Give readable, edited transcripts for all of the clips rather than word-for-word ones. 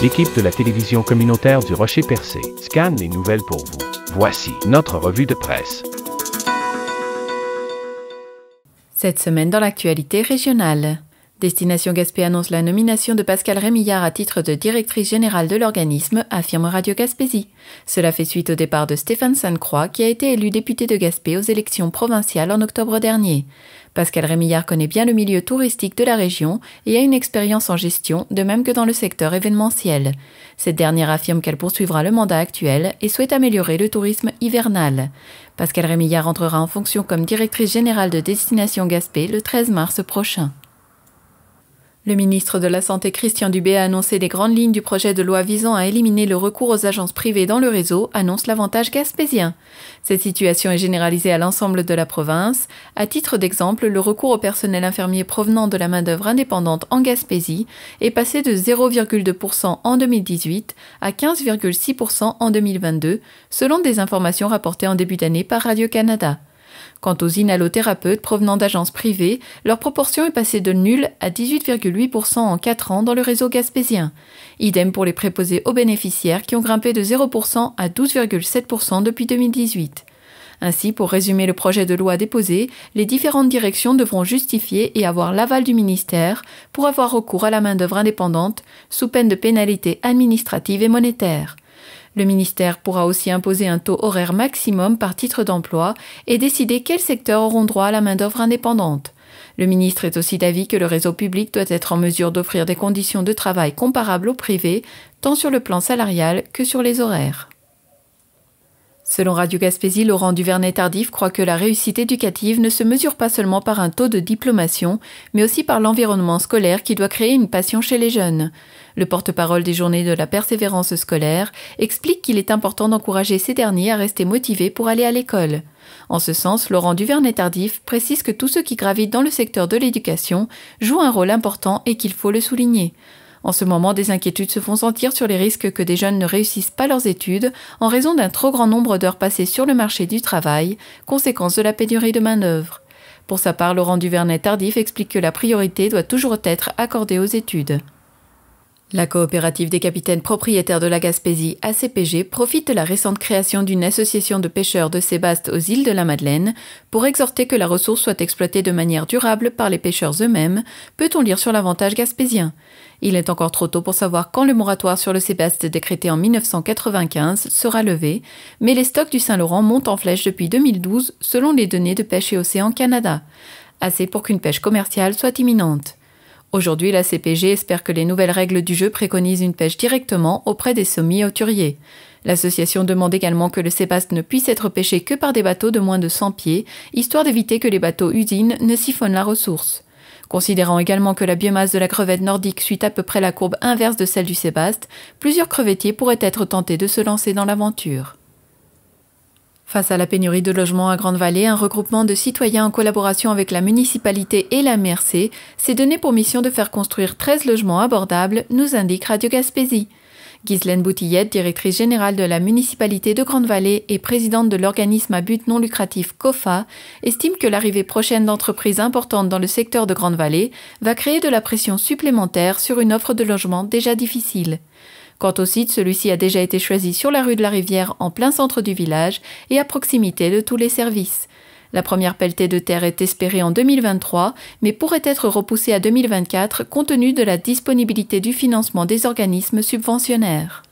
L'équipe de la télévision communautaire du Rocher-Percé scanne les nouvelles pour vous. Voici notre revue de presse. Cette semaine dans l'actualité régionale. Destination Gaspé annonce la nomination de Pascale Rémillard à titre de directrice générale de l'organisme, affirme Radio Gaspésie. Cela fait suite au départ de Stéphane Sainte-Croix, qui a été élu député de Gaspé aux élections provinciales en octobre dernier. Pascale Rémillard connaît bien le milieu touristique de la région et a une expérience en gestion, de même que dans le secteur événementiel. Cette dernière affirme qu'elle poursuivra le mandat actuel et souhaite améliorer le tourisme hivernal. Pascale Rémillard entrera en fonction comme directrice générale de Destination Gaspé le 13 mars prochain. Le ministre de la Santé Christian Dubé a annoncé les grandes lignes du projet de loi visant à éliminer le recours aux agences privées dans le réseau, annonce l'Avantage gaspésien. Cette situation est généralisée à l'ensemble de la province. À titre d'exemple, le recours au personnel infirmier provenant de la main-d'œuvre indépendante en Gaspésie est passé de 0,2% en 2018 à 15,6% en 2022, selon des informations rapportées en début d'année par Radio-Canada. Quant aux inhalothérapeutes provenant d'agences privées, leur proportion est passée de nul à 18,8% en 4 ans dans le réseau gaspésien. Idem pour les préposés aux bénéficiaires qui ont grimpé de 0% à 12,7% depuis 2018. Ainsi, pour résumer le projet de loi déposé, les différentes directions devront justifier et avoir l'aval du ministère pour avoir recours à la main-d'œuvre indépendante, sous peine de pénalités administratives et monétaires. Le ministère pourra aussi imposer un taux horaire maximum par titre d'emploi et décider quels secteurs auront droit à la main-d'œuvre indépendante. Le ministre est aussi d'avis que le réseau public doit être en mesure d'offrir des conditions de travail comparables au privé, tant sur le plan salarial que sur les horaires. Selon Radio Gaspésie, Laurent Duvernay-Tardif croit que la réussite éducative ne se mesure pas seulement par un taux de diplomation, mais aussi par l'environnement scolaire qui doit créer une passion chez les jeunes. Le porte-parole des journées de la persévérance scolaire explique qu'il est important d'encourager ces derniers à rester motivés pour aller à l'école. En ce sens, Laurent Duvernay-Tardif précise que tous ceux qui gravitent dans le secteur de l'éducation jouent un rôle important et qu'il faut le souligner. En ce moment, des inquiétudes se font sentir sur les risques que des jeunes ne réussissent pas leurs études en raison d'un trop grand nombre d'heures passées sur le marché du travail, conséquence de la pénurie de main-d'œuvre. Pour sa part, Laurent Duvernay-Tardif explique que la priorité doit toujours être accordée aux études. La coopérative des capitaines propriétaires de la Gaspésie, ACPG, profite de la récente création d'une association de pêcheurs de Sébaste aux îles de la Madeleine pour exhorter que la ressource soit exploitée de manière durable par les pêcheurs eux-mêmes, peut-on lire sur l'Avantage gaspésien. Il est encore trop tôt pour savoir quand le moratoire sur le Sébaste décrété en 1995 sera levé, mais les stocks du Saint-Laurent montent en flèche depuis 2012 selon les données de Pêche et Océan Canada, assez pour qu'une pêche commerciale soit imminente. Aujourd'hui, la CPG espère que les nouvelles règles du jeu préconisent une pêche directement auprès des sommis-hauturiers. L'association demande également que le sébaste ne puisse être pêché que par des bateaux de moins de 100 pieds, histoire d'éviter que les bateaux usines ne siphonnent la ressource. Considérant également que la biomasse de la crevette nordique suit à peu près la courbe inverse de celle du sébaste, plusieurs crevettiers pourraient être tentés de se lancer dans l'aventure. Face à la pénurie de logements à Grande-Vallée, un regroupement de citoyens en collaboration avec la municipalité et la MRC s'est donné pour mission de faire construire 13 logements abordables, nous indique Radio Gaspésie. Ghislaine Boutillette, directrice générale de la municipalité de Grande-Vallée et présidente de l'organisme à but non lucratif COFA, estime que l'arrivée prochaine d'entreprises importantes dans le secteur de Grande-Vallée va créer de la pression supplémentaire sur une offre de logements déjà difficile. Quant au site, celui-ci a déjà été choisi sur la rue de la Rivière en plein centre du village et à proximité de tous les services. La première pelletée de terre est espérée en 2023, mais pourrait être repoussée à 2024 compte tenu de la disponibilité du financement des organismes subventionnaires.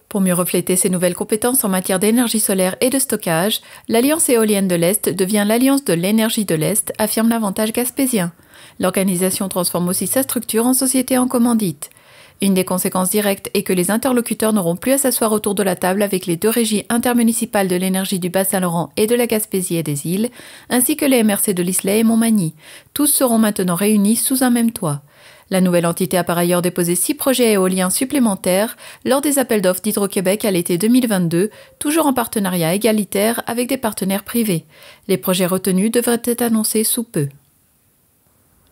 Pour mieux refléter ses nouvelles compétences en matière d'énergie solaire et de stockage, l'Alliance éolienne de l'Est devient l'Alliance de l'énergie de l'Est, affirme l'Avantage gaspésien. L'organisation transforme aussi sa structure en société en commandite. Une des conséquences directes est que les interlocuteurs n'auront plus à s'asseoir autour de la table avec les deux régies intermunicipales de l'énergie du Bas-Saint-Laurent et de la Gaspésie et des îles, ainsi que les MRC de l'Islay et Montmagny. Tous seront maintenant réunis sous un même toit. La nouvelle entité a par ailleurs déposé 6 projets éoliens supplémentaires lors des appels d'offres d'Hydro-Québec à l'été 2022, toujours en partenariat égalitaire avec des partenaires privés. Les projets retenus devraient être annoncés sous peu.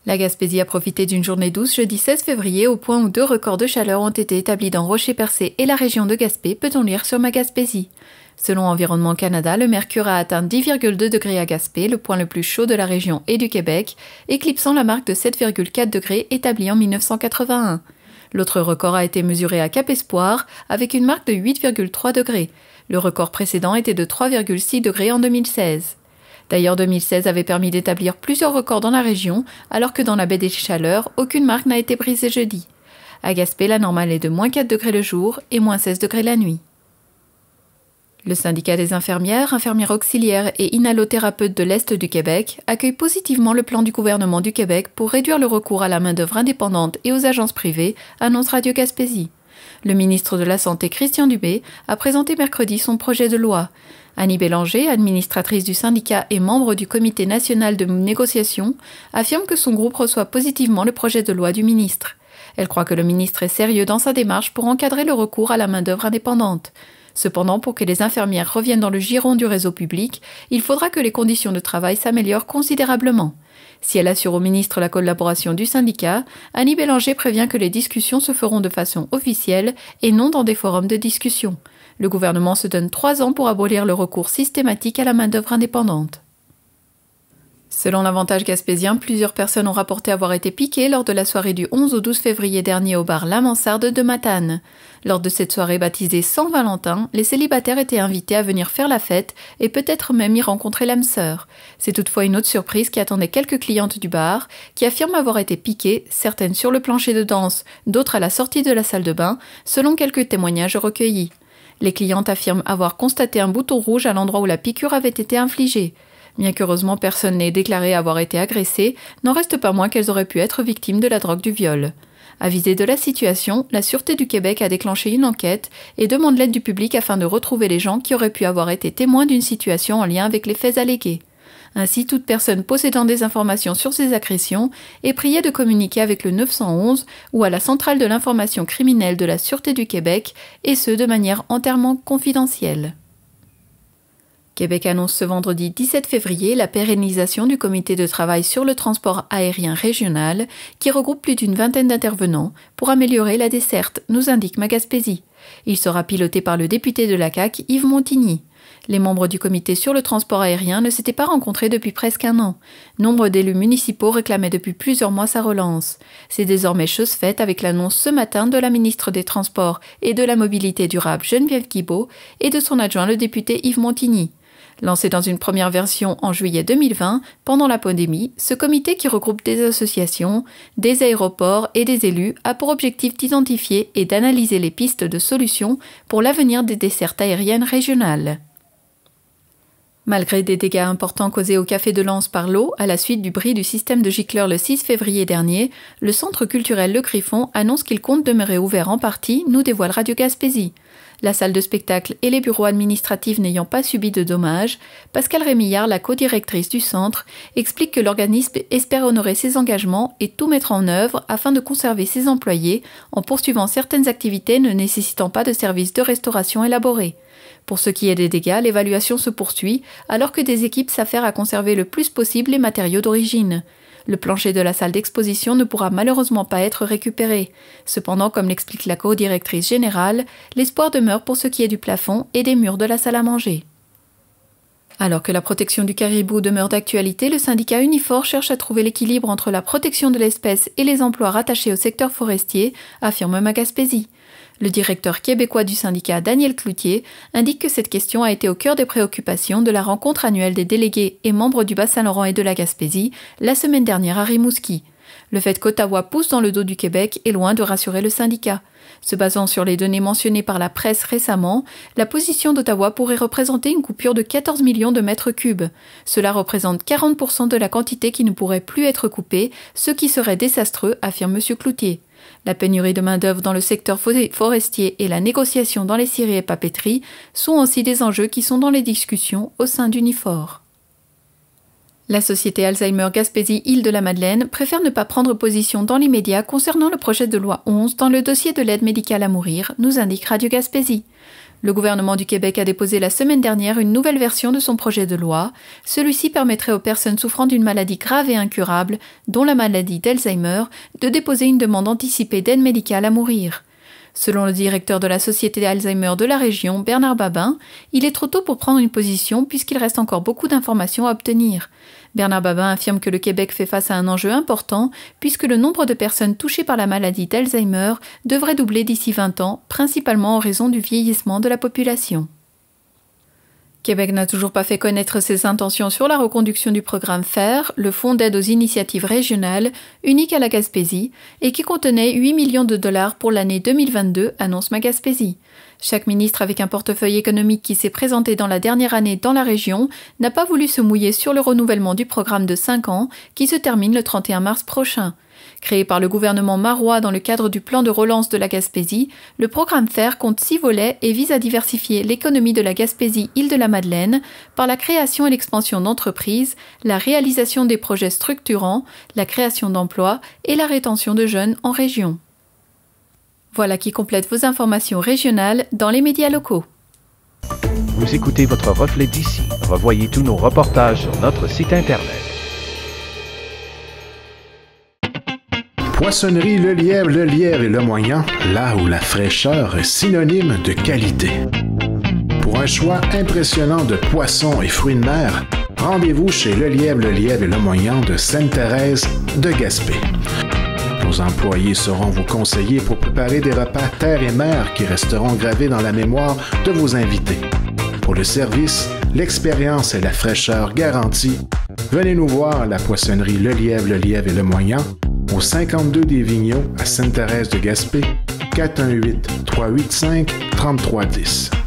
La Gaspésie a profité d'une journée douce jeudi 16 février au point où 2 records de chaleur ont été établis dans Rocher-Percé et la région de Gaspé, peut-on lire sur ma Gaspésie. Selon Environnement Canada, le mercure a atteint 10,2 degrés à Gaspé, le point le plus chaud de la région et du Québec, éclipsant la marque de 7,4 degrés établie en 1981. L'autre record a été mesuré à Cap Espoir avec une marque de 8,3 degrés. Le record précédent était de 3,6 degrés en 2016. D'ailleurs, 2016 avait permis d'établir plusieurs records dans la région, alors que dans la baie des Chaleurs, aucune marque n'a été brisée jeudi. À Gaspé, la normale est de moins 4 degrés le jour et moins 16 degrés la nuit. Le syndicat des infirmières, infirmières auxiliaires et inhalothérapeutes de l'Est du Québec accueille positivement le plan du gouvernement du Québec pour réduire le recours à la main-d'œuvre indépendante et aux agences privées, annonce Radio Gaspésie. Le ministre de la Santé, Christian Dubé, a présenté mercredi son projet de loi. Annie Bélanger, administratrice du syndicat et membre du comité national de négociation, affirme que son groupe reçoit positivement le projet de loi du ministre. Elle croit que le ministre est sérieux dans sa démarche pour encadrer le recours à la main-d'œuvre indépendante. Cependant, pour que les infirmières reviennent dans le giron du réseau public, il faudra que les conditions de travail s'améliorent considérablement. Si elle assure au ministre la collaboration du syndicat, Annie Bélanger prévient que les discussions se feront de façon officielle et non dans des forums de discussion. Le gouvernement se donne 3 ans pour abolir le recours systématique à la main-d'œuvre indépendante. Selon l'Avantage gaspésien, plusieurs personnes ont rapporté avoir été piquées lors de la soirée du 11 au 12 février dernier au bar La Mansarde de Matane. Lors de cette soirée baptisée Saint-Valentin, les célibataires étaient invités à venir faire la fête et peut-être même y rencontrer l'âme sœur. C'est toutefois une autre surprise qui attendait quelques clientes du bar, qui affirment avoir été piquées, certaines sur le plancher de danse, d'autres à la sortie de la salle de bain, selon quelques témoignages recueillis. Les clientes affirment avoir constaté un bouton rouge à l'endroit où la piqûre avait été infligée. Bien qu'heureusement personne n'ait déclaré avoir été agressé, n'en reste pas moins qu'elles auraient pu être victimes de la drogue du viol. Avisée de la situation, la Sûreté du Québec a déclenché une enquête et demande l'aide du public afin de retrouver les gens qui auraient pu avoir été témoins d'une situation en lien avec les faits allégués. Ainsi, toute personne possédant des informations sur ces agressions est priée de communiquer avec le 911 ou à la centrale de l'information criminelle de la Sûreté du Québec, et ce de manière entièrement confidentielle. Québec annonce ce vendredi 17 février la pérennisation du comité de travail sur le transport aérien régional qui regroupe plus d'une vingtaine d'intervenants pour améliorer la desserte, nous indique Magaspésie. Il sera piloté par le député de la CAQ, Yves Montigny. Les membres du comité sur le transport aérien ne s'étaient pas rencontrés depuis presque un an. Nombre d'élus municipaux réclamaient depuis plusieurs mois sa relance. C'est désormais chose faite avec l'annonce ce matin de la ministre des Transports et de la Mobilité durable Geneviève Guilbeault et de son adjoint le député Yves Montigny. Lancé dans une première version en juillet 2020, pendant la pandémie, ce comité qui regroupe des associations, des aéroports et des élus a pour objectif d'identifier et d'analyser les pistes de solutions pour l'avenir des dessertes aériennes régionales. Malgré des dégâts importants causés au Café de Lens par l'eau à la suite du bris du système de gicleurs le 6 février dernier, le centre culturel Le Griffon annonce qu'il compte demeurer ouvert en partie, nous dévoile Radio Gaspésie. La salle de spectacle et les bureaux administratifs n'ayant pas subi de dommages, Pascale Rémillard, la codirectrice du centre, explique que l'organisme espère honorer ses engagements et tout mettre en œuvre afin de conserver ses employés en poursuivant certaines activités ne nécessitant pas de services de restauration élaborés. Pour ce qui est des dégâts, l'évaluation se poursuit alors que des équipes s'affairent à conserver le plus possible les matériaux d'origine. Le plancher de la salle d'exposition ne pourra malheureusement pas être récupéré. Cependant, comme l'explique la co-directrice générale, l'espoir demeure pour ce qui est du plafond et des murs de la salle à manger. Alors que la protection du caribou demeure d'actualité, le syndicat Unifor cherche à trouver l'équilibre entre la protection de l'espèce et les emplois rattachés au secteur forestier, affirme Magaspésie. Le directeur québécois du syndicat, Daniel Cloutier, indique que cette question a été au cœur des préoccupations de la rencontre annuelle des délégués et membres du Bas-Saint-Laurent et de la Gaspésie la semaine dernière à Rimouski. Le fait qu'Ottawa pousse dans le dos du Québec est loin de rassurer le syndicat. Se basant sur les données mentionnées par la presse récemment, la position d'Ottawa pourrait représenter une coupure de 14 millions de mètres cubes. Cela représente 40% de la quantité qui ne pourrait plus être coupée, ce qui serait désastreux, affirme M. Cloutier. La pénurie de main-d'œuvre dans le secteur forestier et la négociation dans les scieries et papeteries sont aussi des enjeux qui sont dans les discussions au sein d'Unifor. La société Alzheimer Gaspésie-Île-de-la-Madeleine préfère ne pas prendre position dans l'immédiat concernant le projet de loi 11 dans le dossier de l'aide médicale à mourir, nous indique Radio Gaspésie. Le gouvernement du Québec a déposé la semaine dernière une nouvelle version de son projet de loi. Celui-ci permettrait aux personnes souffrant d'une maladie grave et incurable, dont la maladie d'Alzheimer, de déposer une demande anticipée d'aide médicale à mourir. Selon le directeur de la Société Alzheimer de la région, Bernard Babin, il est trop tôt pour prendre une position puisqu'il reste encore beaucoup d'informations à obtenir. Bernard Babin affirme que le Québec fait face à un enjeu important puisque le nombre de personnes touchées par la maladie d'Alzheimer devrait doubler d'ici 20 ans, principalement en raison du vieillissement de la population. Québec n'a toujours pas fait connaître ses intentions sur la reconduction du programme FAIR, le Fonds d'aide aux initiatives régionales, unique à la Gaspésie, et qui contenait 8 millions de dollars pour l'année 2022, annonce Ma Gaspésie. Chaque ministre avec un portefeuille économique qui s'est présenté dans la dernière année dans la région n'a pas voulu se mouiller sur le renouvellement du programme de 5 ans qui se termine le 31 mars prochain. Créé par le gouvernement marois dans le cadre du plan de relance de la Gaspésie, le programme FAIR compte 6 volets et vise à diversifier l'économie de la Gaspésie-Île-de-la-Madeleine par la création et l'expansion d'entreprises, la réalisation des projets structurants, la création d'emplois et la rétention de jeunes en région. Voilà qui complète vos informations régionales dans les médias locaux. Vous écoutez votre reflet d'ici. Revoyez tous nos reportages sur notre site Internet. Poissonnerie Le Lièvre et Le Moyant, là où la fraîcheur est synonyme de qualité. Pour un choix impressionnant de poissons et fruits de mer, rendez-vous chez Le Lièvre et Le Moyant de Sainte-Thérèse de Gaspé. Nos employés seront vos conseillers pour préparer des repas terre et mer qui resteront gravés dans la mémoire de vos invités. Pour le service, l'expérience et la fraîcheur garantie, venez nous voir à la poissonnerie Le Lièvre et Le Moyant, au 52 des Vigneaux à Sainte-Thérèse de Gaspé, 418-385-3310.